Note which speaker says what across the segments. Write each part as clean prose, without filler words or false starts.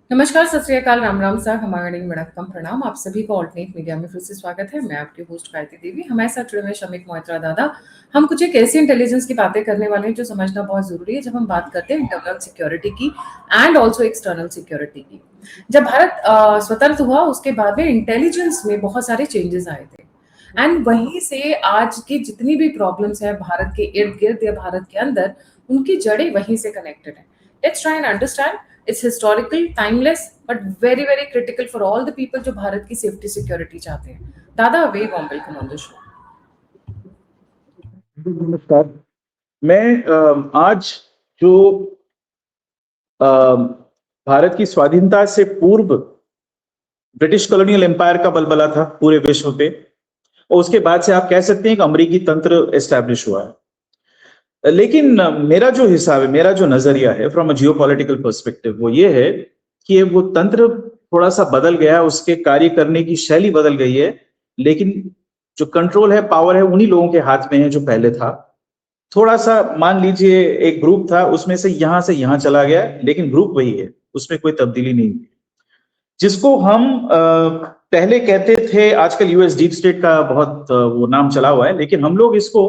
Speaker 1: नमस्कार, सत श्री अकाल, राम राम सा, खमागणी वड़क्कम प्रणाम। आप सभी को ऑल्टरनेट मीडिया में फिर से स्वागत है। मैं आपकी होस्ट कारती देवी। हमारे साथ जुड़े हुए शमीक मोहित्रा दादा। हम कुछ एक ऐसी इंटेलिजेंस की बातें करने वाले हैं जो समझना बहुत जरूरी है जब हम बात करते हैं इंटरनल सिक्योरिटी की एंड ऑल्सो एक्सटर्नल सिक्योरिटी की। जब भारत स्वतंत्र हुआ उसके बाद में इंटेलिजेंस में बहुत सारे चेंजेस आए थे एंड वहीं से आज की जितनी भी प्रॉब्लम्स है भारत के इर्द गिर्द या भारत के अंदर, उनकी जड़ें वहीं से कनेक्टेड है। Let's try and understand. It's historical, timeless, but very very critical for all the people जो भारत की सेफ्टी सिक्योरिटी चाहते हैं। दादा, we warm welcome on the show.
Speaker 2: नमस्कार। मैं आज जो भारत की स्वाधीनता से पूर्व ब्रिटिश कॉलोनियल एम्पायर का बलबला था पूरे विश्व पे, और उसके बाद से आप कह सकते हैं कि अमेरिकी तंत्र एस्टैब्लिश हुआ है। लेकिन मेरा जो हिसाब है, मेरा जो नजरिया है फ्रॉम अ जियोपॉलिटिकल पर्सपेक्टिव, वो ये है कि वो तंत्र थोड़ा सा बदल गया है, उसके कार्य करने की शैली बदल गई है, लेकिन जो कंट्रोल है, पावर है, उन्हीं लोगों के हाथ में है जो पहले था। थोड़ा सा मान लीजिए एक ग्रुप था, उसमें से यहां चला गया, लेकिन ग्रुप वही है, उसमें कोई तब्दीली नहीं हुई। जिसको हम पहले कहते थे, आजकल यूएस डीप स्टेट का बहुत वो नाम चला हुआ है, लेकिन हम लोग इसको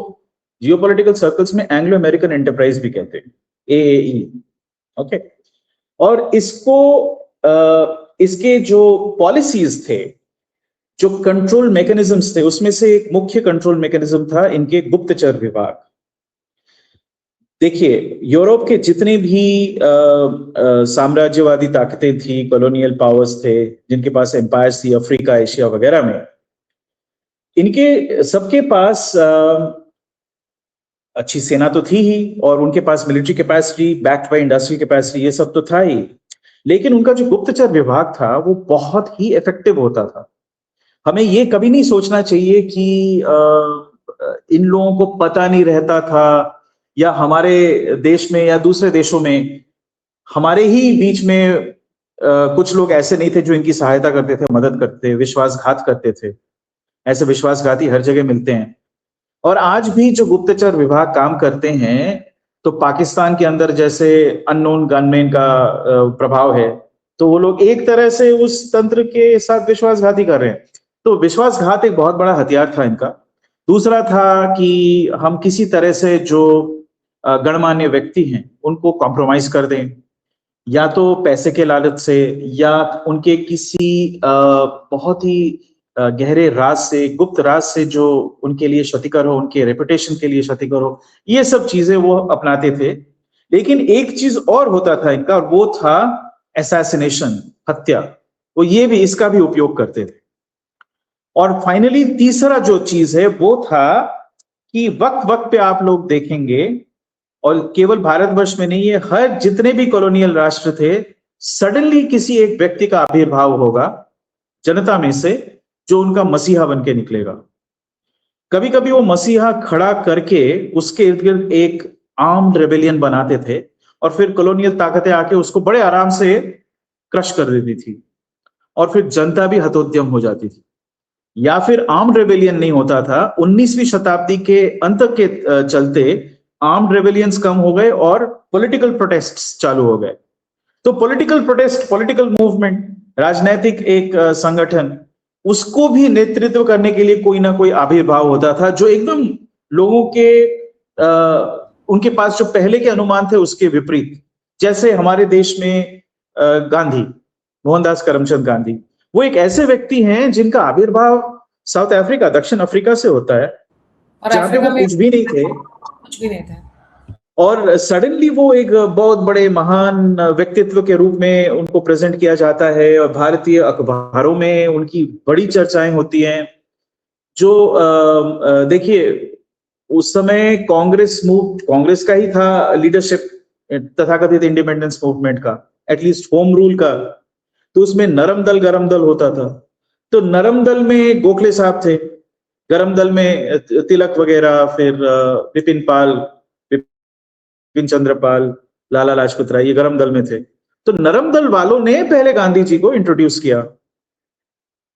Speaker 2: जियोपॉलिटिकल सर्कल्स में एंग्लो अमेरिकन एंटरप्राइज भी कहते हैं, एएई। ओके। और इसको इसके जो पॉलिसीज थे, जो कंट्रोल मैकेनिज्म्स थे, उसमें से एक मुख्य कंट्रोल मैकेनिज्म था इनके गुप्तचर विभाग। देखिए, यूरोप के जितने भी साम्राज्यवादी ताकतें थी, कॉलोनियल पावर्स थे, जिनके पास एम्पायर्स थी अफ्रीका, एशिया वगैरह में, इनके सबके पास अच्छी सेना तो थी ही, और उनके पास military capacity backed by industrial capacity, ये सब तो था ही। लेकिन उनका जो गुप्तचर विभाग था वो बहुत ही इफेक्टिव होता था। हमें ये कभी नहीं सोचना चाहिए कि इन लोगों को पता नहीं रहता था, या हमारे देश में या दूसरे देशों में हमारे ही बीच में कुछ लोग ऐसे नहीं थे जो इनकी सहायता करते थे, मदद करते थे, विश्वासघात करते थे। ऐसे विश्वासघाती हर जगह मिलते हैं। और आज भी जो गुप्तचर विभाग काम करते हैं, तो पाकिस्तान के अंदर जैसे अननोन गनमैन का प्रभाव है, तो वो लोग एक तरह से उस तंत्र के साथ विश्वासघाती कर रहे हैं। तो विश्वासघात एक बहुत बड़ा हथियार था इनका। दूसरा था कि हम किसी तरह से जो गणमान्य व्यक्ति हैं उनको कॉम्प्रोमाइज कर दें, या तो पैसे के लालच से, या उनके किसी बहुत ही गहरे राज से, गुप्त राज से जो उनके लिए क्षतिकर हो, उनके रेपुटेशन के लिए क्षतिकर हो, ये सब चीजें वो अपनाते थे। लेकिन एक चीज और होता था इनका, और वो था असैसिनेशन, हत्या। वो ये भी, इसका भी उपयोग करते थे। और फाइनली तीसरा जो चीज है वो था कि वक्त वक्त पे आप लोग देखेंगे, और केवल भारतवर्ष में नहीं है, हर जितने भी कॉलोनियल राष्ट्र थे, सडनली किसी एक व्यक्ति का आविर्भाव होगा जनता में से, जो उनका मसीहा बन के निकलेगा। कभी कभी वो मसीहा खड़ा करके उसके इर्द गिर्द एक आर्म्ड रेबेलियन बनाते थे, और फिर कॉलोनियल ताकतें आके उसको बड़े आराम से क्रश कर देती थी, और फिर जनता भी हतोद्यम हो जाती थी। या फिर आर्म्ड रेबेलियन नहीं होता था, 19वीं शताब्दी के अंत के चलते आर्म्ड रेबेलियंस कम हो गए और पॉलिटिकल प्रोटेस्ट्स चालू हो गए। तो पॉलिटिकल प्रोटेस्ट, पॉलिटिकल मूवमेंट, राजनीतिक एक संगठन, उसको भी नेतृत्व करने के लिए कोई ना कोई आविर्भाव होता था, जो एकदम लोगों के उनके पास जो पहले के अनुमान थे उसके विपरीत। जैसे हमारे देश में गांधी, मोहनदास करमचंद गांधी, वो एक ऐसे व्यक्ति हैं जिनका आविर्भाव साउथ अफ्रीका, दक्षिण अफ्रीका से होता है,
Speaker 1: और
Speaker 2: जहां पे
Speaker 1: अफ्रीका
Speaker 2: वो
Speaker 1: में
Speaker 2: कुछ भी नहीं थे,
Speaker 1: कुछ भी नहीं था।
Speaker 2: और सडनली वो एक बहुत बड़े महान व्यक्तित्व के रूप में उनको प्रेजेंट किया जाता है, और भारतीय अखबारों में उनकी बड़ी चर्चाएं होती हैं। जो देखिए, उस समय कांग्रेस का ही था लीडरशिप, तथाकथित इंडिपेंडेंस मूवमेंट का, एटलीस्ट होम रूल का। तो उसमें नरम दल गरम दल होता था। तो नरम दल में गोखले साहब थे, गरम दल में तिलक वगैरह, फिर विपिन पाल, बिपिन चंद्रपाल, लाला लाजपत राय, ये गरम दल में थे। तो नरम दल वालों ने पहले गांधी जी को इंट्रोड्यूस किया।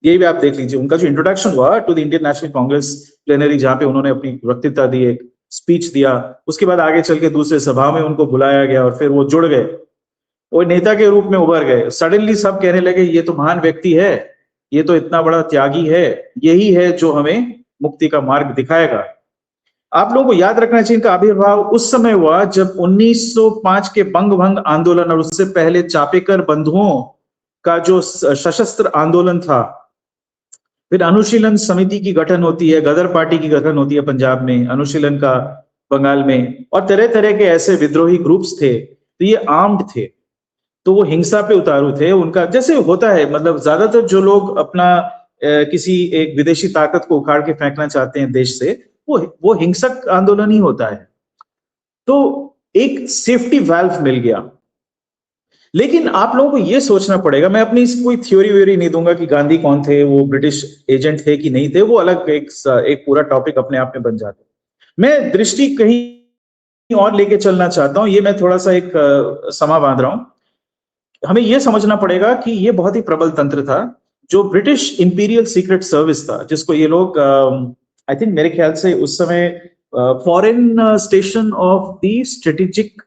Speaker 2: ये भी आप देख लीजिए, उनका जो इंट्रोडक्शन हुआ to the Indian National Congress plenary, जहां पे उन्होंने अपनी वक्तृता दी, एक स्पीच दिया, उसके बाद आगे चल के दूसरे सभा में उनको बुलाया गया और फिर वो जुड़ गए। वो नेता के रूप में उभर गए। सडनली सब कहने लगे ये तो महान व्यक्ति है, ये तो इतना बड़ा त्यागी है, यही है जो हमें मुक्ति का मार्ग दिखाएगा। आप लोगों को याद रखना चाहिए इनका आविर्भाव उस समय हुआ जब 1905 के बंग भंग आंदोलन और उससे पहले चापेकर बंधुओं का जो सशस्त्र आंदोलन था, फिर अनुशीलन समिति की गठन होती है, गदर पार्टी की गठन होती है पंजाब में, अनुशीलन का बंगाल में, और तरह तरह के ऐसे विद्रोही ग्रुप्स थे। तो ये आर्म्ड थे, तो वो हिंसा पे उतारू थे। उनका जैसे होता है, मतलब ज्यादातर जो लोग अपना किसी एक विदेशी ताकत को उखाड़ के फेंकना चाहते हैं देश से, वो हिंसक आंदोलन ही होता है। तो एक सेफ्टी वाल्व मिल गया। लेकिन आप लोगों को यह सोचना पड़ेगा, मैं अपनी कोई थ्योरी व्योरी नहीं दूंगा कि गांधी कौन थे, वो ब्रिटिश एजेंट थे कि नहीं थे, वो अलग एक पूरा टॉपिक अपने आप में बन जाता है। मैं दृष्टि कहीं और लेके चलना चाहता हूं, ये मैं थोड़ा सा एक समा बांध रहा हूं। हमें यह समझना पड़ेगा कि यह बहुत ही प्रबल तंत्र था, जो ब्रिटिश इंपीरियल सीक्रेट सर्विस था, जिसको ये लोग आई थिंक मेरे ख्याल से उस समय foreign station of the strategic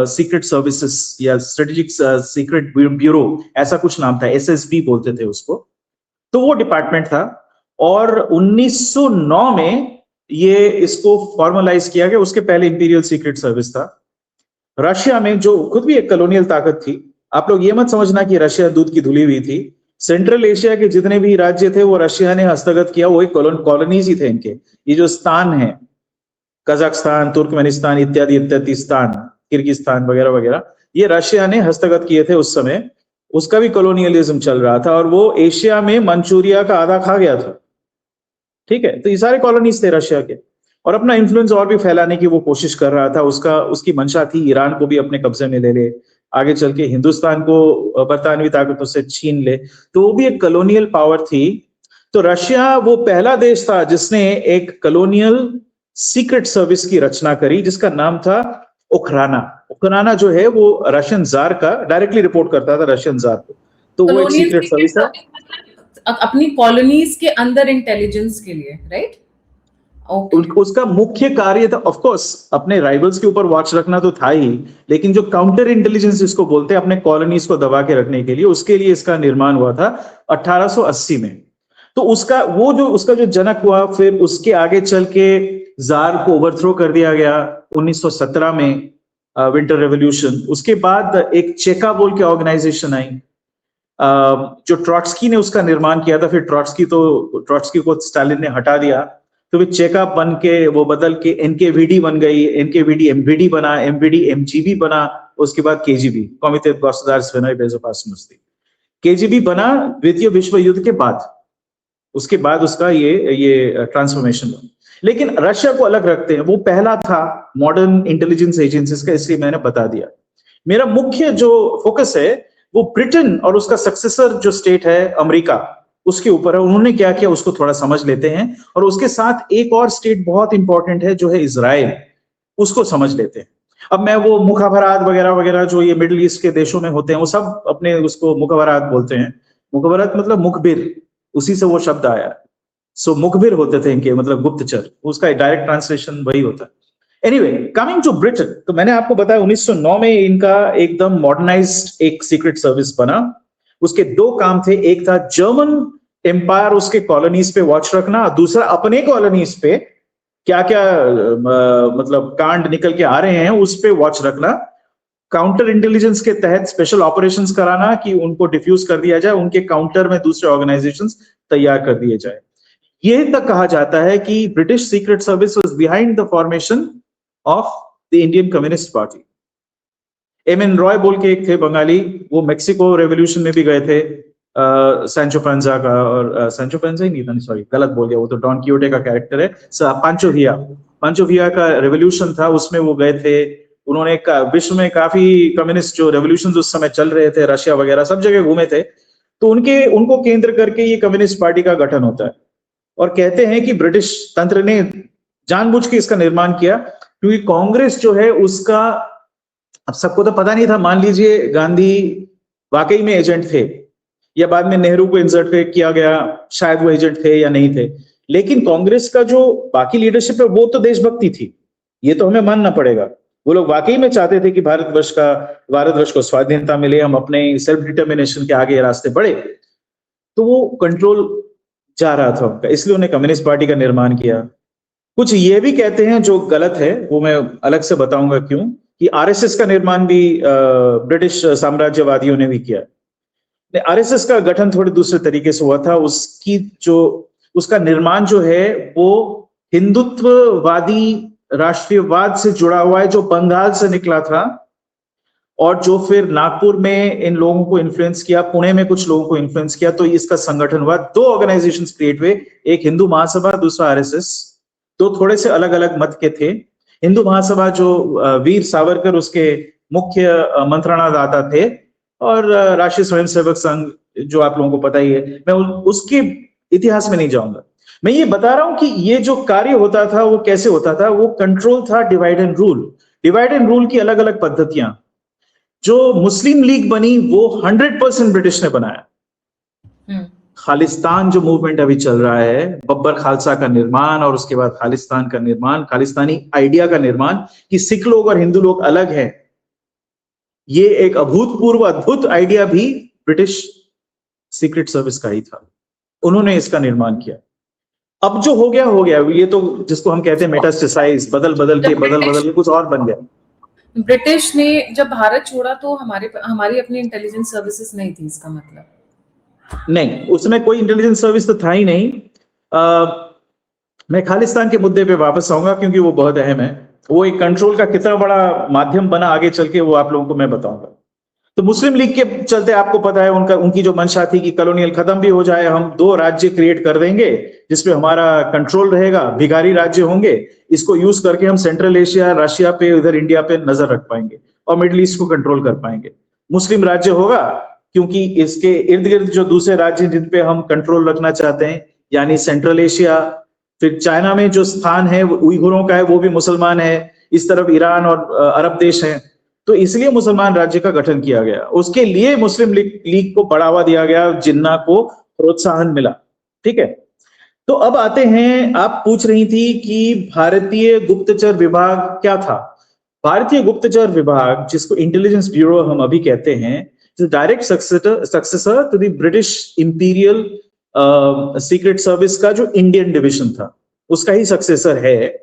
Speaker 2: secret services या स्ट्रेटेजिक सीक्रेट ब्यूरो, ऐसा कुछ नाम था, एसएसबी बोलते थे उसको। तो वो डिपार्टमेंट था, और 1909 में ये इसको फॉर्मलाइज किया गया। उसके पहले इंपीरियल सीक्रेट सर्विस था। रशिया में, जो खुद भी एक कॉलोनियल ताकत थी, आप लोग ये मत समझना कि रशिया दूध की धुली हुई थी। सेंट्रल एशिया के जितने भी राज्य थे वो रशिया ने हस्तगत किया, वो एक कॉलोनीज ही थे इनके। ये जो स्थान है, कजाकिस्तान, तुर्कमेनिस्तान इत्यादि इत्यादि स्थान, किर्गिस्तान वगैरह वगैरह, ये रशिया ने हस्तगत किए थे उस समय। उसका भी कॉलोनियलिज्म चल रहा था, और वो एशिया में मंचूरिया का आधा खा गया था। ठीक है, तो ये सारे कॉलोनीज थे रशिया के, और अपना इन्फ्लुएंस और भी फैलाने की वो कोशिश कर रहा था। उसकी मंशा थी ईरान को भी अपने कब्जे में ले ले, आगे चल के हिंदुस्तान को बरतानवी ताकतों से छीन ले, तो वो भी एक कॉलोनियल पावर थी। तो रशिया वो पहला देश था जिसने एक कॉलोनियल सीक्रेट सर्विस की रचना करी, जिसका नाम था ओखराना। ओखराना जो है वो रशियन जार का डायरेक्टली रिपोर्ट करता था, रशियन जार को। तो वो एक सीक्रेट सर्विस था
Speaker 1: अपनी कॉलोनीज के अंदर इंटेलिजेंस के लिए, राइट?
Speaker 2: उसका मुख्य कार्य था, ऑफ कोर्स अपने राइवल्स के ऊपर वॉच रखना तो था ही, लेकिन जो काउंटर इंटेलिजेंस जिसको बोलते हैं, अपने कॉलोनीज को दबा के रखने के लिए, उसके लिए इसका निर्माण हुआ था 1880 में। तो उसका जो जनक हुआ, फिर उसके आगे चल के जार को ओवरथ्रो कर दिया गया 1917 में, विंटर रेवोल्यूशन। उसके बाद एक चेका बोल के ऑर्गेनाइजेशन आई, जो ट्रॉट्स्की ने उसका निर्माण किया था। फिर ट्रॉट्स्की को स्टालिन ने हटा दिया, तो फिर चेका बन के वो बदल के एनकेवीडी बन गई, एनकेवीडी एमवीडी बना, एमवीडी एमजीबी बना, उसके बाद केजीबी, कॉमिटेट गॉस्दार बेजोपासनुस्ती, केजीबी बना द्वितीय विश्व युद्ध के बाद। उसके बाद उसका ये ट्रांसफॉर्मेशन हुआ। लेकिन रशिया को अलग रखते हैं, वो पहला था मॉडर्न इंटेलिजेंस एजेंसीज का, इसलिए मैंने बता दिया। मेरा मुख्य जो फोकस है वो ब्रिटेन और उसका सक्सेसर जो स्टेट है अमेरिका, उसके ऊपर है। उन्होंने क्या किया उसको थोड़ा समझ लेते हैं, और उसके साथ एक और स्टेट बहुत इंपॉर्टेंट है जो है इजराइल, उसको समझ लेते हैं। अब मैं वो मुखाबरात वगैरह वगैरह जो ये मिडिल ईस्ट के देशों में होते हैं, वो सब अपने उसको मुखाबरात बोलते हैं। मुखाबरात मतलब मुखबिर, उसी से वो शब्द आया। सो मुखबिर होते थे इनके, मतलब गुप्तचर, उसका डायरेक्ट ट्रांसलेशन वही होता है। एनीवे, कमिंग टू ब्रिटेन, तो मैंने आपको बताया 1909 में इनका एकदम मॉडर्नाइज्ड एक सीक्रेट सर्विस बना। उसके दो काम थे, एक था जर्मन एम्पायर उसके कॉलोनीज पे वॉच रखना, दूसरा अपने कॉलोनीज पे क्या क्या मतलब कांड निकल के आ रहे हैं उस पे वॉच रखना। काउंटर इंटेलिजेंस के तहत स्पेशल ऑपरेशंस कराना कि उनको डिफ्यूज कर दिया जाए, उनके काउंटर में दूसरे ऑर्गेनाइजेशंस तैयार कर दिए जाए। यह तक कहा जाता है कि British secret service was behind the formation of the Indian communist party. M.N.. Roy बोल के एक थे बंगाली, वो मेक्सिको रेवोल्यूशन में भी गए थे, सैंचो पैंजा का, और सैंचो पैंजा ही नहीं था, सॉरी गलत बोल गया, वो तो डॉन क्वियोटे का कैरेक्टर है, पांचो विया का रेवोल्यूशन था, उसमें वो गए थे। उन्होंने विश्व में काफी कम्युनिस्ट जो रेवोल्यूशन उस समय चल रहे थे, रशिया वगैरह सब जगह घूमे थे। तो उनको केंद्र करके ये कम्युनिस्ट पार्टी का गठन होता है, और कहते हैं कि ब्रिटिश तंत्र ने जानबूझ के इसका निर्माण किया, क्योंकि कांग्रेस जो है उसका, अब सबको तो पता नहीं था, मान लीजिए गांधी वाकई में एजेंट थे या बाद में नेहरू को इंसर्ट किया गया, शायद वो एजेंट थे या नहीं थे, लेकिन कांग्रेस का जो बाकी लीडरशिप है वो तो देशभक्ति थी, ये तो हमें मानना पड़ेगा। वो लोग वाकई में चाहते थे कि भारतवर्ष को स्वाधीनता मिले, हम अपने सेल्फ डिटर्मिनेशन के आगे रास्ते बढ़े, तो वो कंट्रोल जा रहा था उनका, इसलिए उन्हें कम्युनिस्ट पार्टी का निर्माण किया। कुछ ये भी कहते हैं जो गलत है, वो मैं अलग से बताऊंगा क्यों, कि आरएसएस का निर्माण भी ब्रिटिश साम्राज्यवादियों ने भी किया। आरएसएस का गठन थोड़े दूसरे तरीके से हुआ था। उसका निर्माण जो है वो हिंदुत्ववादी राष्ट्रीयवाद से जुड़ा हुआ है, जो बंगाल से निकला था और जो फिर नागपुर में इन लोगों को इन्फ्लुएंस किया, पुणे में कुछ लोगों को इन्फ्लुएंस किया, तो इसका संगठन हुआ। दो ऑर्गेनाइजेशंस क्रिएट हुए, एक हिंदू महासभा, दूसरा आरएसएस। दो थोड़े से अलग अलग मत के थे। हिंदू महासभा जो वीर सावरकर उसके मुख्य मंत्रणादाता थे, और राष्ट्रीय स्वयंसेवक संघ जो आप लोगों को पता ही है, मैं उसके इतिहास में नहीं जाऊंगा। मैं ये बता रहा हूं कि ये जो कार्य होता था वो कैसे होता था, वो कंट्रोल था, divide and rule. Divide and rule की अलग अलग पद्धतियां। जो मुस्लिम लीग बनी वो 100% ब्रिटिश ने बनाया। खालिस्तान जो मूवमेंट अभी चल रहा है, बब्बर खालसा का निर्माण और उसके बाद खालिस्तान का निर्माण, खालिस्तानी आइडिया का निर्माण कि सिख लोग और हिंदू लोग अलग हैं, ये एक अभूतपूर्व अद्भुत आइडिया भी ब्रिटिश सीक्रेट सर्विस का ही था। उन्होंने इसका निर्माण किया। अब जो हो गया, ये तो जिसको हम कहते हैं मेटास्टेसाइज, बदल के कुछ और बन गया।
Speaker 1: ब्रिटिश ने जब भारत छोड़ा तो हमारी अपनी इंटेलिजेंस सर्विसेज नहीं थी, इसका मतलब?
Speaker 2: नहीं, उसमें कोई इंटेलिजेंस सर्विस तो था ही नहीं। मैं खालिस्तान के मुद्दे पे वापस आऊंगा क्योंकि वो बहुत अहम है। वो एक कंट्रोल का कितना बड़ा माध्यम बना आगे चल के, वो आप लोगों को मैं बताऊंगा। तो मुस्लिम लीग के चलते आपको पता है उनकी जो मंशा थी कि कॉलोनियल खत्म भी हो जाए, हम 2 राज्य क्रिएट कर देंगे जिसपे हमारा कंट्रोल रहेगा, भिखारी राज्य होंगे, इसको यूज करके हम सेंट्रल एशिया, रशिया पे, इधर इंडिया पे नजर रख पाएंगे और मिडिल ईस्ट को कंट्रोल कर पाएंगे। मुस्लिम राज्य होगा क्योंकि इसके इर्द गिर्द जो दूसरे राज्य जिन पे हम कंट्रोल रखना चाहते हैं, यानी सेंट्रल एशिया, फिर चाइना में जो स्थान है उइघुरों का है, वो भी मुसलमान है, इस तरफ ईरान और अरब देश हैं, तो इसलिए मुसलमान राज्य का गठन किया गया। उसके लिए मुस्लिम लीग को बढ़ावा दिया गया, जिन्ना को प्रोत्साहन मिला। ठीक है, तो अब आते हैं, आप पूछ रही थी कि भारतीय गुप्तचर विभाग क्या था। भारतीय गुप्तचर विभाग, जिसको इंटेलिजेंस ब्यूरो हम अभी कहते हैं, direct successor to the British Imperial Secret Service का जो इंडियन डिवीजन था, उसका ही सक्सेसर है।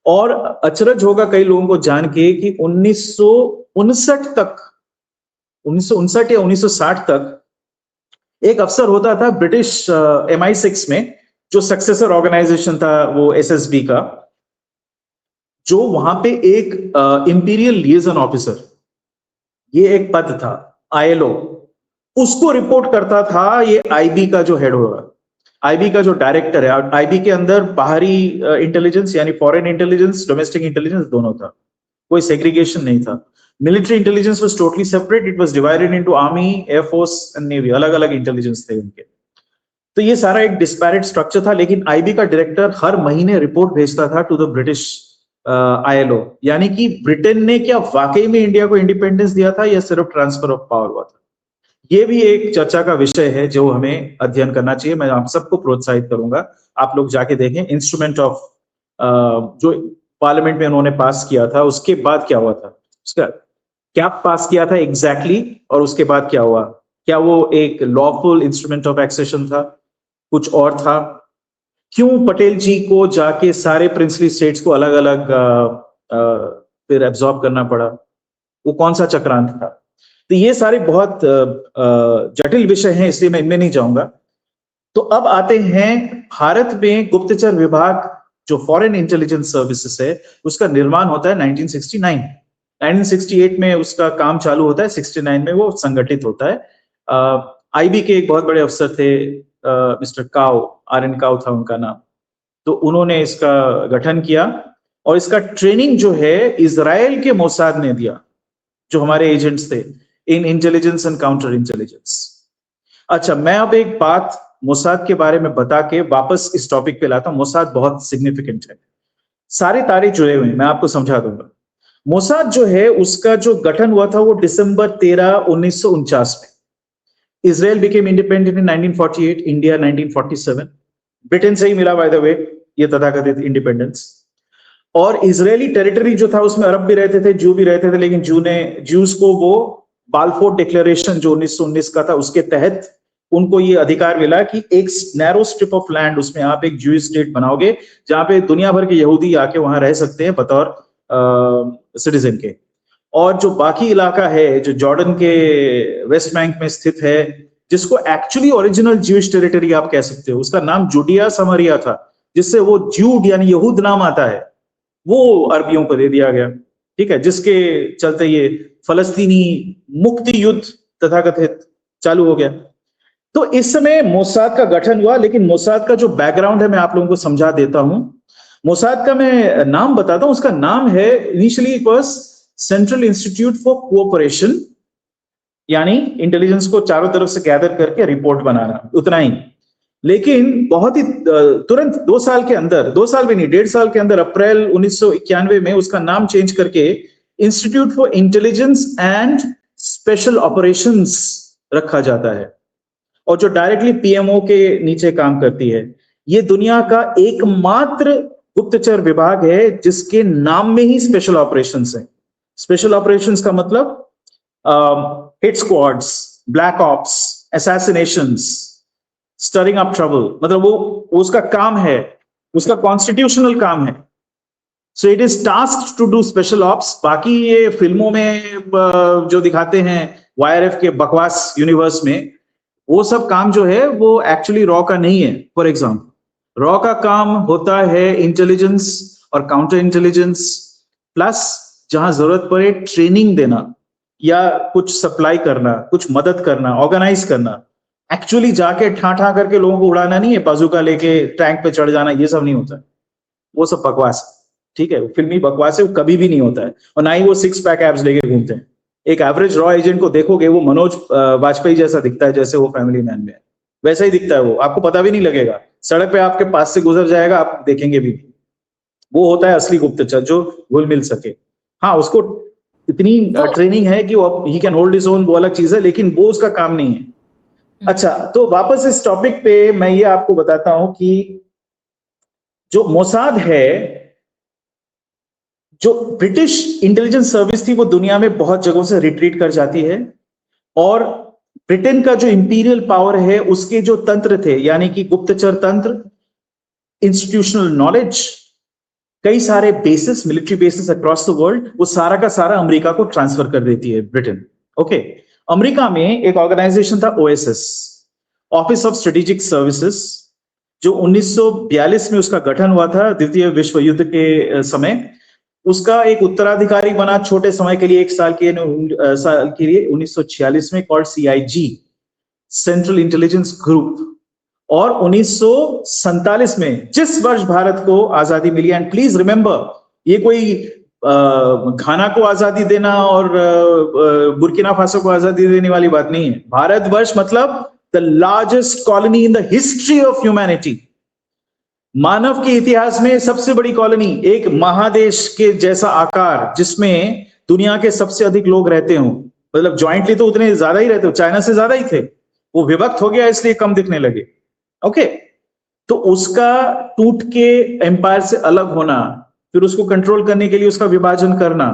Speaker 2: और अचरज होगा कई लोगों को जान के कि 1959 तक, 1959 या 1960 तक एक अफसर होता था ब्रिटिश MI6 में, जो सक्सेसर ऑर्गेनाइजेशन था वो SSB का, जो वहां पे एक इंपीरियल लिएजन ऑफिसर, ये एक पद था, ILO, उसको रिपोर्ट करता था ये IB का जो हेड होगा, IB का जो डायरेक्टर है। IB के अंदर बाहरी इंटेलिजेंस यानी फॉरेन इंटेलिजेंस, डोमेस्टिक इंटेलिजेंस दोनों था, कोई सेग्रीगेशन नहीं था। Military intelligence was totally separate, it was divided into army, air force and navy, अलग अलग इंटेलिजेंस थे उनके। तो ये सारा एक डिस्पैरेट स्ट्रक्चर था, लेकिन IB का डायरेक्टर हर महीने रिपोर्ट भेजता था टू द ब्रिटिश ILO। यानी कि ब्रिटेन ने क्या वाकई में इंडिया को इंडिपेंडेंस दिया था या सिर्फ ट्रांसफर ऑफ पावर हुआ था? ये भी एक चर्चा का विषय है जो हमें अध्ययन करना चाहिए। मैं आप सबको प्रोत्साहित करूंगा, आप लोग जाके देखें इंस्ट्रूमेंट ऑफ जो पार्लियामेंट में उन्होंने पास किया था, उसके बाद क्या हुआ था, उसका क्या पास किया था एग्जैक्टली, और उसके बाद क्या हुआ। क्या वो एक लॉफुल इंस्ट्रूमेंट ऑफ एक्सेशन था, कुछ और था? क्यों पटेल जी को जाके सारे प्रिंसली स्टेट्स को अलग अलग फिर एब्जॉर्ब करना पड़ा? वो कौन सा चक्रांत था? तो ये सारे बहुत जटिल विषय हैं, इसलिए मैं इनमें नहीं जाऊंगा। तो अब आते हैं भारत में गुप्तचर विभाग, जो फॉरेन इंटेलिजेंस सर्विसेज है, उसका निर्माण होता है 1969। 1968 में उसका काम चालू होता है, 69 में वो संगठित होता है। IB के एक बहुत बड़े अफसर थे, मिस्टर काउ, RN काउ था उनका नाम, तो उन्होंने इसका गठन किया और इसका ट्रेनिंग जो है इजराइल के मोसाद ने दिया, जो हमारे एजेंट्स थे इन इंटेलिजेंस एंड काउंटर इंटेलिजेंस। अच्छा, मैं अब एक बात मोसाद के बारे में बता के वापस इस टॉपिक पे लाता हूं। मोसाद बहुत सिग्निफिकेंट है, सारे तारे जुड़े हुए हैं, मैं आपको समझा दूंगा। मोसाद जो है उसका जो गठन हुआ था वो डिसंबर 13, 1949 में। Israel became independent in 1948, India 1947। Britain से ही मिला बाय द वे ये तथाकथित इंडिपेंडेंस। और इजरायली टेरिटरी जो था उसमें अरब भी रहते थे, जू भी रहते थे, लेकिन जूस को वो बाल्फोर डिक्लेरेशन जो 1919 का था उसके तहत उनको ये अधिकार मिला कि एक नैरो स्ट्रिप ऑफ लैंड उसमें आप एक जूइश स्टेट बनाओगे जहां पे दुनिया भर के यहूदी आके वहां रह सकते हैं बतौर सिटीजन के। और जो बाकी इलाका है जो जॉर्डन के वेस्ट बैंक में स्थित है, जिसको एक्चुअली ओरिजिनल ज्यूइश टेरिटरी आप कह सकते हो, उसका नाम जुडिया समरिया था, जिससे वो जूड यानी यहूद नाम आता है, वो अरबियों को दे दिया गया। ठीक है, जिसके चलते ये फलस्तीनी मुक्ति युद्ध तथाकथित चालू हो गया। तो इस समय मोसाद का गठन हुआ, लेकिन मोसाद का जो बैकग्राउंड है मैं आप लोगों को समझा देता हूं। मोसाद का मैं नाम बताता हूं, उसका नाम है initially it was central institute for cooperation, यानी इंटेलिजेंस को चारों तरफ से गैदर करके रिपोर्ट बनाना, उतना ही। लेकिन बहुत ही तुरंत 2 साल के अंदर, 2 साल भी नहीं 1.5 साल के अंदर अप्रैल 1991 में उसका नाम चेंज करके institute for intelligence and special operations रखा जाता है, और जो डायरेक्टली पीएमओ के नीचे काम करती है। ये दुनिया का एकमात्र गुप्तचर विभाग है जिसके नाम में ही स्पेशल ऑपरेशंस है। स्पेशल ऑपरेशंस का मतलब hit squads, black ops, assassinations, stirring up trouble, मतलब वो उसका काम है, उसका कॉन्स्टिट्यूशनल काम है। So it is tasked to do special ops. बाकी ये फिल्मों में जो दिखाते हैं वाईआरएफ के बकवास यूनिवर्स में, वो सब काम जो है वो एक्चुअली रॉ का नहीं है। फॉर एग्जाम्पल रॉ का काम होता है इंटेलिजेंस और काउंटर इंटेलिजेंस, प्लस जहां जरूरत पड़े ट्रेनिंग देना या कुछ सप्लाई करना, कुछ मदद करना, ऑर्गेनाइज करना। एक्चुअली जाके ठा करके लोगों को उड़ाना नहीं है, बाजूका लेके टैंक पे चढ़ जाना, ये सब नहीं होता है। वो सब बकवास, ठीक है, फिल्मी बकवास है, वो कभी भी नहीं होता है। और ना ही वो 6 पैक एब्स लेके घूमते हैं। एक एवरेज रॉ एजेंट को देखोगे वो मनोज वाजपेयी जैसा दिखता है, जैसे वो फैमिली मैन में है वैसा ही दिखता है वो, आपको पता भी नहीं लगेगा। सड़क पे आपके पास से गुजर जाएगा, आप देखेंगे भी। वो होता है असली गुप्तचर जो घुल मिल सके। हाँ, उसको इतनी ट्रेनिंग है कि वो he can hold his own, वो अलग चीज है, लेकिन वो उसका काम नहीं है। अच्छा, तो वापस इस टॉपिक पे मैं ये आपको बताता हूं कि जो मोसाद है, जो ब्रिटिश इंटेलिजेंस सर्विस थी, वो दुनिया में बहुत जगहों से रिट्रीट कर जाती है, और ब्रिटेन का जो इंपीरियल पावर है उसके जो तंत्र थे, यानी कि गुप्तचर तंत्र, इंस्टीट्यूशनल नॉलेज, कई सारे basis, military bases across the world, वो सारा का सारा अमेरिका को ट्रांसफर कर देती है ब्रिटेन। ओके, अमेरिका में एक ऑर्गेनाइजेशन था OSS, office of strategic services, जो 1942 में उसका गठन हुआ था, द्वितीय विश्व युद्ध के समय। उसका एक उत्तराधिकारी बना छोटे समय के लिए, 1 साल के लिए 1946 में, called CIG, central intelligence group. और 1947 में, जिस वर्ष भारत को आजादी मिली, एंड प्लीज रिमेंबर, ये कोई घाना को आजादी देना और बुर्किना फासो को आजादी देने वाली बात नहीं है। भारतवर्ष मतलब the largest colony in the history of humanity, मानव के इतिहास में सबसे बड़ी कॉलोनी, एक महादेश के जैसा आकार जिसमें दुनिया के सबसे अधिक लोग रहते हों। मतलब ज्वाइंटली तो उतने ज्यादा ही रहते हो, चाइना से ज्यादा ही थे, वो विभक्त हो गया इसलिए कम दिखने लगे। ओके, तो उसका टूट के एम्पायर से अलग होना, फिर उसको कंट्रोल करने के लिए उसका विभाजन करना,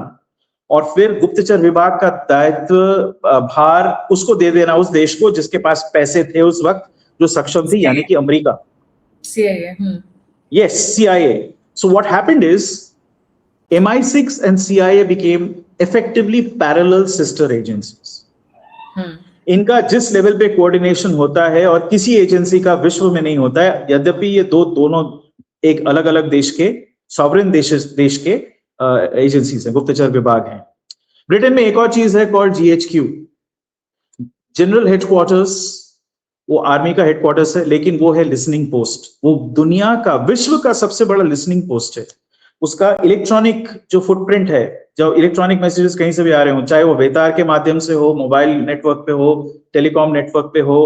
Speaker 2: और फिर गुप्तचर विभाग का दायित्व, भार उसको दे देना उस देश को जिसके पास पैसे थे उस वक्त, जो सक्षम थी, यानी कि America. CIA. Yes, CIA. So what happened is MI6 and CIA became effectively parallel sister agencies. इनका जिस लेवल पे कोऑर्डिनेशन होता है और किसी एजेंसी का विश्व में नहीं होता है, यद्यपि ये दोनों एक अलग अलग देश के सॉवरेन देश के एजेंसीज हैं, गुप्तचर विभाग हैं। ब्रिटेन में एक और चीज है कॉल्ड GHQ, जनरल हेडक्वार्टर्स। वो आर्मी का हेडक्वार्टर्स है, लेकिन वो है लिसनिंग पोस्ट। वो दुनिया का, विश्व का सबसे बड़ा लिसनिंग पोस्ट है। उसका इलेक्ट्रॉनिक जो फुटप्रिंट है, जो इलेक्ट्रॉनिक मैसेजेस कहीं से भी आ रहे हो, चाहे वो बेतार के माध्यम से हो, मोबाइल नेटवर्क पे हो, टेलीकॉम नेटवर्क पे हो,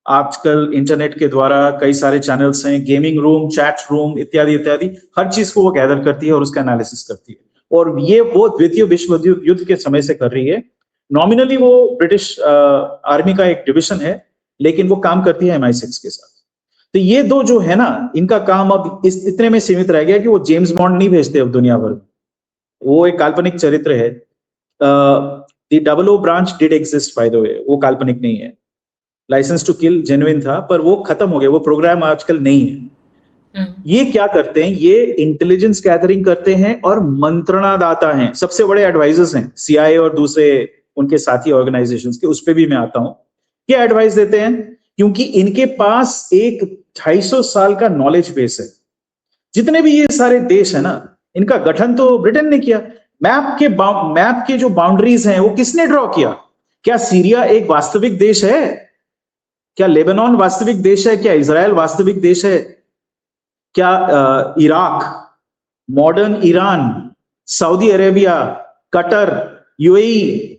Speaker 2: आजकल इंटरनेट के द्वारा कई सारे चैनल्स हैं, गेमिंग रूम, चैट रूम इत्यादि इत्यादि, हर चीज को वो गैदर करती है और उसका एनालिसिस करती है। और ये वो द्वितीय विश्व युद्ध के समय से कर रही है। नॉमिनली वो ब्रिटिश आर्मी का एक डिविजन है, लेकिन वो काम करती है MI6 के साथ। तो ये दो जो है ना, इनका काम अब इस इतने में सीमित रह गया कि वो जेम्स बॉन्ड नहीं भेजते अब दुनिया भर में। वो एक काल्पनिक चरित्र है। The 00 branch did exist by the way, वो काल्पनिक नहीं है। लाइसेंस टू किल जेन्युइन था, पर वो खत्म हो गया, वो प्रोग्राम आजकल नहीं है। ये क्या करते हैं, ये इंटेलिजेंस गैदरिंग करते हैं और मंत्रणा दाता हैं, सबसे बड़े एडवाइजर्स हैं सीआईए और दूसरे उनके साथी ऑर्गेनाइजेशंस के। उस पे भी मैं आता हूं। क्या एडवाइस देते हैं? क्योंकि इनके पास एक 250 साल का नॉलेज बेस है। जितने भी ये सारे देश है ना, इनका गठन तो ब्रिटेन ने किया। मैप के जो बाउंड्रीज हैं वो किसने ड्रॉ किया? क्या सीरिया एक वास्तविक देश है? क्या लेबनान वास्तविक देश है? क्या इजराइल वास्तविक देश है? क्या Iraq, modern Iran, Saudi Arabia, Qatar, UAE,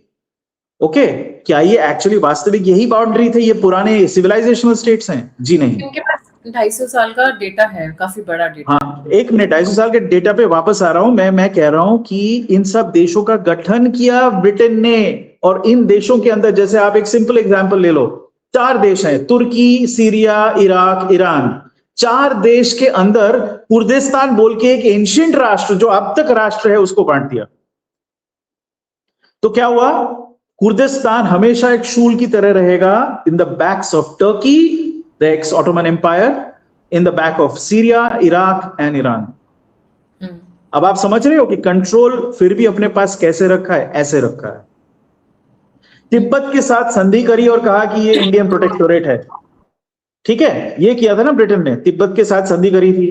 Speaker 2: okay, क्या ये एक्चुअली वास्तविक यही बाउंड्री थे? ये पुराने सिविलाइजेशनल स्टेट्स हैं? जी नहीं।
Speaker 1: उनके पास 250 साल का डेटा है, काफी बड़ा डेटा।
Speaker 2: हाँ, एक मिनट, 250 साल के डेटा पे वापस आ रहा हूं। मैं कह रहा हूं कि इन सब देशों का गठन किया ब्रिटेन ने, और इन देशों के अंदर, जैसे आप एक सिंपल एग्जांपल ले लो, 4 देश हैं, तुर्की, सीरिया, इराक, ईरान। 4 देश के अंदर कुर्दिस्तान बोल के एक एंशिएंट राष्ट्र, जो अब तक राष्ट्र है, उसको बांट दिया। तो क्या हुआ? कुर्दिस्तान हमेशा एक शूल की तरह रहेगा in the backs of Turkey, the ex Ottoman empire, in the back of Syria, Iraq and Iran. अब आप समझ रहे हो कि कंट्रोल फिर भी अपने पास कैसे रखा है? ऐसे रखा है। तिब्बत के साथ संधि करी और कहा कि ये इंडियन प्रोटेक्टोरेट है। ठीक है, ये किया था ना ब्रिटेन ने, तिब्बत के साथ संधि करी थी।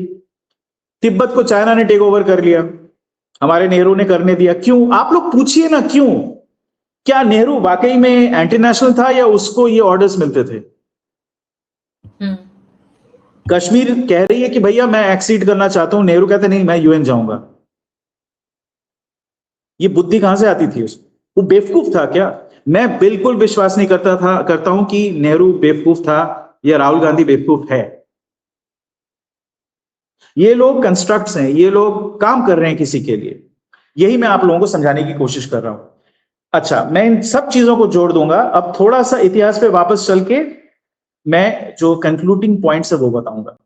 Speaker 2: तिब्बत को चाइना ने टेक ओवर कर लिया, हमारे नेहरू ने करने दिया। क्यों? आप लोग पूछिए ना, क्यों? क्या नेहरू वाकई में एंटी नेशनल था या उसको ये ऑर्डर्स मिलते थे? कश्मीर कह रही है कि भैया मैं एक्सीड करना चाहता हूं, नेहरू कहते नहीं, मैं यूएन जाऊंगा। ये बुद्धि कहां से आती थी उसको? वो बेवकूफ था क्या? मैं बिल्कुल विश्वास नहीं करता हूं कि नेहरू बेवकूफ था या राहुल गांधी बेवकूफ है। ये लोग कंस्ट्रक्ट्स हैं, ये लोग काम कर रहे हैं किसी के लिए। यही मैं आप लोगों को समझाने की कोशिश कर रहा हूं। अच्छा, मैं इन सब चीजों को जोड़ दूंगा। अब थोड़ा सा इतिहास पे वापस चल के मैं जो कंक्लूडिंग पॉइंट्स है वो बताऊंगा।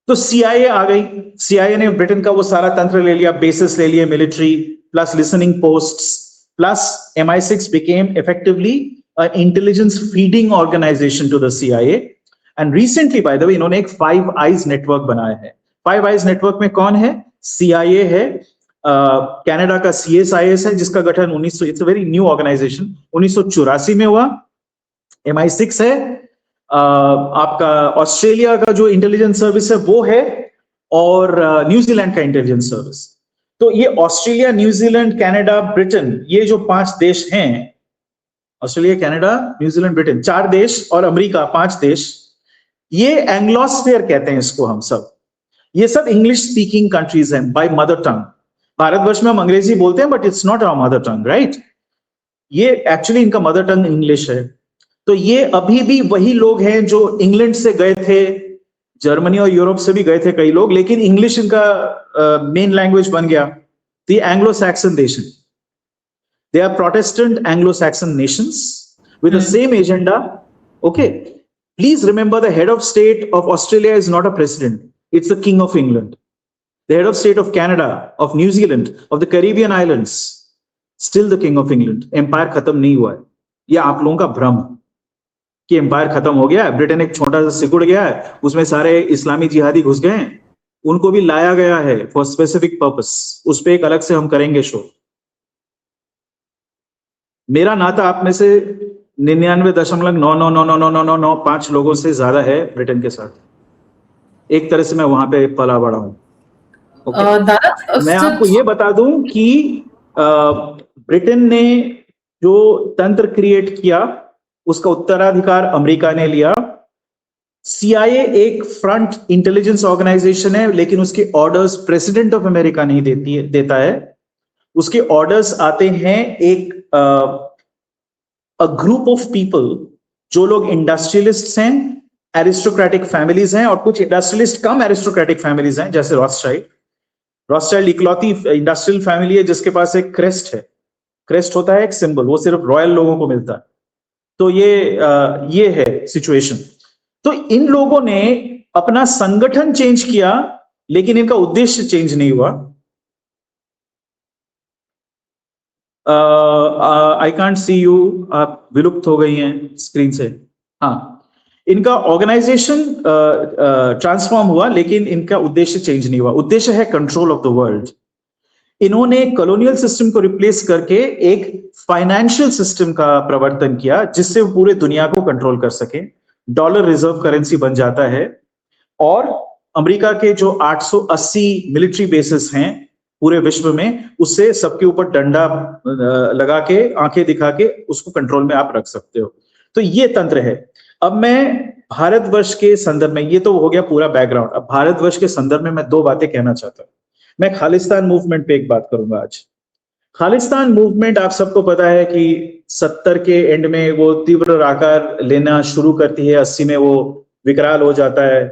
Speaker 2: तो सीआईए आ गई। सीआईए ने ब्रिटेन का वो सारा तंत्र ले लिया, बेसिस ले लिए military, plus listening posts, plus MI6 became effectively an intelligence feeding organization to the CIA. And recently, by the way, इन्होंने एक 5 Eyes नेटवर्क बनाया है। 5 Eyes नेटवर्क में कौन है? CIA है, कनाडा का CSIS है, जिसका गठन 1900, it's a very new organization, 1984 में हुआ। MI6 है, आपका ऑस्ट्रेलिया का जो इंटेलिजेंस सर्विस है वो है, और न्यूजीलैंड का इंटेलिजेंस सर्विस। तो ये ऑस्ट्रेलिया, न्यूजीलैंड, कनाडा, ब्रिटेन, ये जो 5 देश हैं, ऑस्ट्रेलिया, कनाडा, न्यूजीलैंड, ब्रिटेन, 4 देश, और अमेरिका 5 देश, ये एंग्लोस्फीयर कहते हैं इसको हम सब। ये सब इंग्लिश स्पीकिंग कंट्रीज हैं बाय मदर टंग। भारतवर्ष में हम अंग्रेजी बोलते हैं, but it's not our mother tongue, right? ये एक्चुअली इनका मदर टंग इंग्लिश है। तो ये अभी भी वही लोग हैं जो इंग्लैंड से गए थे, जर्मनी और यूरोप से भी गए थे कई लोग, लेकिन इंग्लिश इनका मेन लैंग्वेज बन गया। The Anglo Saxon nation, they are protestant Anglo Saxon nations with the same agenda. Okay, please remember the head of state of Australia is not a president, it's the king of England. The head of state of Canada, of New Zealand, of the Caribbean islands, still the king of England. Empire खत्म नहीं हुआ है। यह आप लोगों का भ्रम कि एम्पायर खत्म हो गया है, ब्रिटेन एक छोटा सा सिकुड़ गया है, उसमें सारे इस्लामी जिहादी घुस गए हैं, उनको भी लाया गया है फॉर स्पेसिफिक पर्पस। उस पर एक अलग से हम करेंगे शो। मेरा नाता आप में से 99.9999995 लोगों से ज्यादा है ब्रिटेन के साथ। एक तरह से मैं वहां पे पला बड़ा हूं। मैं आपको ये बता दूं कि ब्रिटेन ने जो तंत्र क्रिएट किया उसका उत्तराधिकार अमेरिका ने लिया। CIA एक फ्रंट इंटेलिजेंस ऑर्गेनाइजेशन है, लेकिन उसके ऑर्डर्स प्रेसिडेंट ऑफ अमेरिका नहीं देता है। उसके ऑर्डर्स आते हैं एक ग्रुप ऑफ पीपल, जो लोग इंडस्ट्रियलिस्ट्स हैं, एरिस्टोक्रेटिक फैमिलीज हैं, और कुछ इंडस्ट्रियलिस्ट कम एरिस्टोक्रेटिक फैमिलीज हैं, जैसे रॉथस्चाइल्ड इकलौती इंडस्ट्रियल फैमिली है जिसके पास एक क्रेस्ट है। क्रेस्ट होता है एक सिंबल, वो सिर्फ रॉयल लोगों को मिलता है। तो ये है सिचुएशन। तो इन लोगों ने अपना संगठन चेंज किया, लेकिन इनका उद्देश्य चेंज नहीं हुआ। आई कांट सी यू, आप विलुप्त हो गई हैं स्क्रीन से। हाँ, इनका ऑर्गेनाइजेशन ट्रांसफॉर्म हुआ, लेकिन इनका उद्देश्य चेंज नहीं हुआ। उद्देश्य है कंट्रोल ऑफ द वर्ल्ड। इन्होंने कॉलोनियल सिस्टम को रिप्लेस करके एक फाइनेंशियल सिस्टम का प्रवर्तन किया, जिससे वो पूरे दुनिया को कंट्रोल कर सके। डॉलर रिजर्व करेंसी बन जाता है, और अमेरिका के जो 880 मिलिट्री बेसिस हैं पूरे विश्व में, उससे सबके ऊपर डंडा लगा के, आंखें दिखा के उसको कंट्रोल में आप रख सकते हो। तो ये तंत्र है। अब मैं भारतवर्ष के संदर्भ में, ये तो हो गया पूरा बैकग्राउंड, अब भारतवर्ष के संदर्भ में मैं दो बातें कहना चाहता हूं। मैं खालिस्तान मूवमेंट पे एक बात करूंगा आज। खालिस्तान मूवमेंट, आप सबको पता है कि 70 के एंड में वो तीव्र आकार लेना शुरू करती है, 80 में वो विकराल हो जाता है,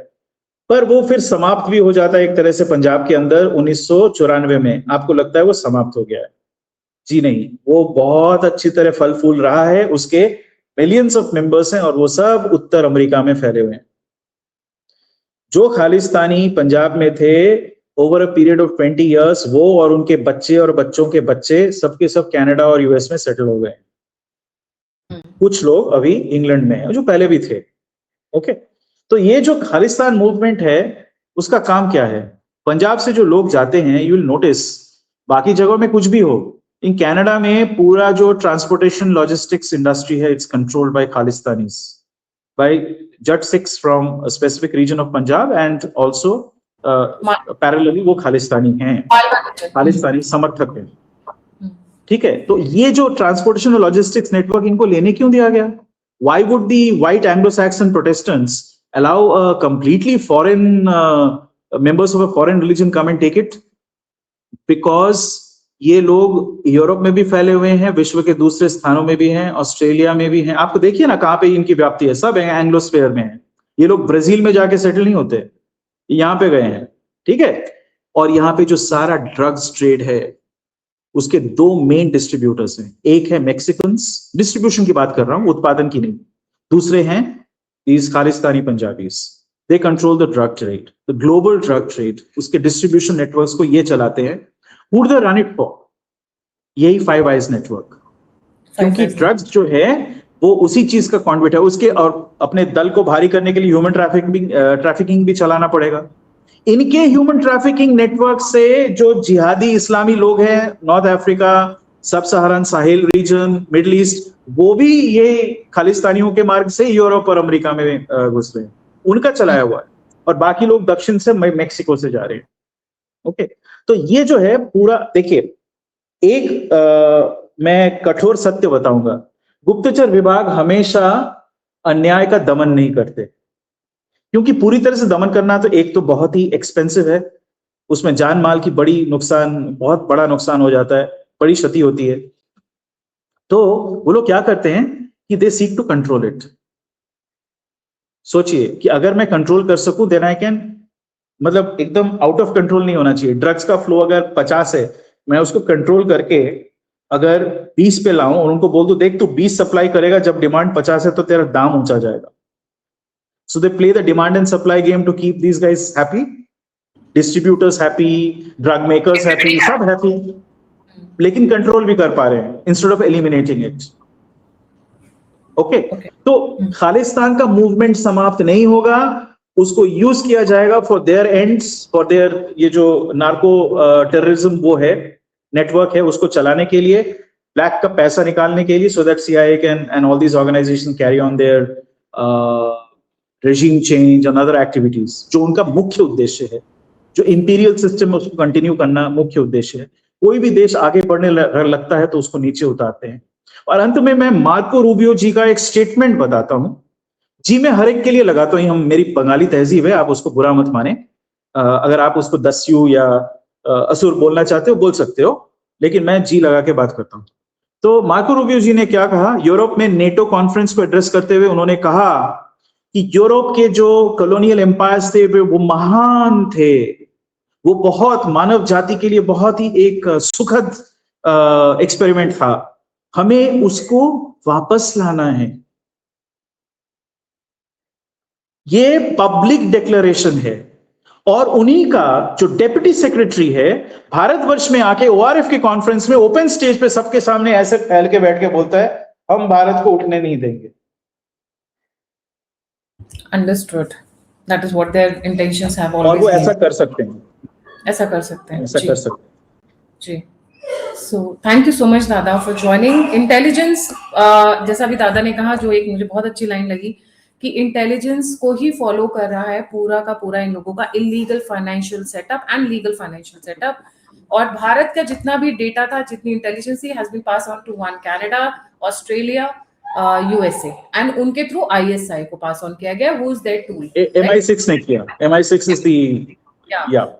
Speaker 2: पर वो फिर समाप्त भी हो जाता है एक तरह से पंजाब के अंदर 1994 में। आपको लगता है वो समाप्त हो गया है? जी नहीं, वो बहुत अच्छी तरह फल फूल रहा है। उसके मिलियंस ऑफ मेंबर्स हैं, और वो सब उत्तर अमेरिका में फैले हुए हैं। जो खालिस्तानी पंजाब में थे over a period of 20 years, वो और उनके बच्चे और बच्चों के बच्चे सबके सब कनाडा और यूएस में सेटल हो गए। कुछ लोग अभी इंग्लैंड में हैं, जो पहले भी थे। ओके, तो ये जो खालिस्तान मूवमेंट है, उसका काम क्या है? पंजाब से जो लोग जाते हैं, यू विल नोटिस, बाकी जगहों में कुछ भी हो, इन कनाडा में पूरा जो ट्रांसपोर्टेशन लॉजिस्टिक्स इंडस्ट्री है, it's controlled by Khalistanis, by Jat Sikhs from a specific region of Punjab, and also parallelly वो खालिस्तानी हैं, खालिस्तानी समर्थक हैं। ठीक है, तो ये जो ट्रांसपोर्टेशन और लॉजिस्टिक्स नेटवर्क इनको लेने क्यों दिया गया? Why would the white Anglo-Saxon Protestants allow a completely foreign members of a foreign religion come and take it? Because ये लोग यूरोप में भी फैले हुए हैं, विश्व के दूसरे स्थानों में भी हैं, ऑस्ट्रेलिया में भी हैं। आपको देखिए ना कहां पे इनकी व्याप्ति है, सब एंग्लोस्फेयर में है। ये लोग ब्राजील में जाके सेटल नहीं होते, यहां पे गए हैं। ठीक है, और यहाँ पे जो सारा ड्रग्स ट्रेड है, उसके दो मेन डिस्ट्रीब्यूटर्स हैं। एक है मैक्सिकन्स, डिस्ट्रीब्यूशन की बात कर रहा हूं, उत्पादन की नहीं। दूसरे हैं these Khalistani Punjabis. They control the drug trade, the global drug trade. उसके डिस्ट्रीब्यूशन नेटवर्क्स को ये चलाते हैं। Who do they run it for? यही फाइव आइज नेटवर्क, क्योंकि ड्रग्स जो है वो उसी चीज का कॉन्ड्यूट है उसके, और अपने दल को भारी करने के लिए ह्यूमन ट्रैफिकिंग भी चलाना पड़ेगा। इनके ह्यूमन ट्रैफिकिंग नेटवर्क से जो जिहादी इस्लामी लोग हैं, नॉर्थ अफ्रीका, सब सहारन साहिल रीजन, मिडिल ईस्ट, वो भी ये खालिस्तानियों के मार्ग से यूरोप और अमेरिका में घुस रहे हैं, उनका चलाया हुआ है। और बाकी लोग दक्षिण से मेक्सिको से जा रहे हैं। ओके, तो ये जो है पूरा, देखिए, एक मैं कठोर सत्य बताऊंगा, गुप्तचर विभाग हमेशा अन्याय का दमन नहीं करते, क्योंकि पूरी तरह से दमन करना तो एक तो बहुत ही एक्सपेंसिव है, उसमें जान माल की बड़ी नुकसान, बहुत बड़ा नुकसान हो जाता है, बड़ी क्षति होती है। तो वो लोग क्या करते हैं कि they seek to control it. सोचिए कि अगर मैं कंट्रोल कर सकूं, देन आई कैन, मतलब एकदम आउट ऑफ कंट्रोल नहीं होना चाहिए। ड्रग्स का फ्लो अगर 50 है, मैं उसको कंट्रोल करके अगर 20 पे लाऊं और उनको बोल दूं देख तू 20 सप्लाई करेगा, जब डिमांड 50 है तो तेरा दाम ऊंचा जाएगा। So they play the demand and supply game to keep these guys happy, distributors happy, drug makers happy, सब हैप्पी, लेकिन कंट्रोल भी कर पा रहे हैं instead of eliminating it. Okay, तो खालिस्तान का मूवमेंट समाप्त नहीं होगा, उसको यूज किया जाएगा for their ends, for their, ये जो नार्को टेररिज्म वो है, नेटवर्क है, उसको चलाने के लिए, ब्लैक का पैसा निकालने के लिए, so that CIA can and all these organization carry on their regime change and other activities, जो उनका मुख्य उद्देश्य है, जो इंपीरियल सिस्टम है उसको कंटिन्यू करना मुख्य उद्देश्य है। कोई भी देश आगे बढ़ने लगता है तो उसको नीचे उतारते हैं। और अंत में मैं मार्को रूबियो जी का एक स्टेटमेंट बताता हूं। जी मैं हर एक के लिए लगाता हूं, हम, मेरी बंगाली तहजीब है, आप उसको बुरा मत माने। अगर आप उसको दस्यु या असुर बोलना चाहते हो बोल सकते हो, लेकिन मैं जी लगा के बात करता हूं। तो मार्को रूबियो जी ने क्या कहा, यूरोप में नेटो कॉन्फ्रेंस को एड्रेस करते हुए उन्होंने कहा कि यूरोप के जो कॉलोनियल एम्पायर्स थे वो महान थे, वो बहुत मानव जाति के लिए बहुत ही एक सुखद एक्सपेरिमेंट था, हमें उसको वापस लाना है। ये पब्लिक डिक्लेरेशन है। और उन्हीं का जो डेप्यूटी सेक्रेटरी है, भारतवर्ष में आके ओआरएफ के कॉन्फ्रेंस में ओपन स्टेज पे सबके सामने ऐसे फैल के बैठ के बोलता है, हम भारत को उठने नहीं देंगे।
Speaker 1: Understood, that is what their intentions have
Speaker 2: और
Speaker 1: ऑलवेज
Speaker 2: वो
Speaker 1: बीन।
Speaker 2: ऐसा कर सकते हैं,
Speaker 1: ऐसा कर सकते हैं
Speaker 2: ऐसा
Speaker 1: जी
Speaker 2: कर सकते हैं।
Speaker 1: जी। So thank you so much दादा फॉर ज्वाइनिंग। इंटेलिजेंस, जैसा भी दादा ने कहा, जो एक मुझे बहुत अच्छी लाइन लगी कि इंटेलिजेंस को ही फॉलो कर रहा है पूरा का पूरा इन लोगों का illegal financial setup and legal financial setup. और भारत का जितना भी डेटा था, जितनी intelligence has been pass on to one Canada, Australia, USA, and उनके थ्रू आईएसआई को पास ऑन किया गया, who is there tool,
Speaker 2: MI6 ने किया। MI6 is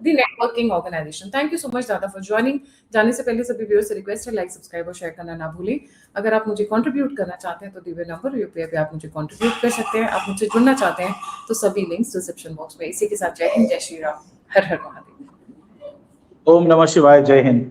Speaker 1: the networking organization. Thank you so much दादा for joining. जाने से पहले सभी व्यूअर्स से रिक्वेस्ट है, लाइक, सब्सक्राइब और शेयर करना ना भूलें। अगर आप मुझे कंट्रीब्यूट करना चाहते हैं तो दिए हुए नंबर यूपीआई पे आप मुझे कंट्रीब्यूट कर सकते हैं। आप मुझसे जुड़ना चाहते हैं तो सभी लिंक्स डिस्क्रिप्शन बॉक्स में। इसी के साथ जय हिंद, जय श्री राम, हर हर महादेव।
Speaker 2: ओम नमः शिवाय, जय हिंद।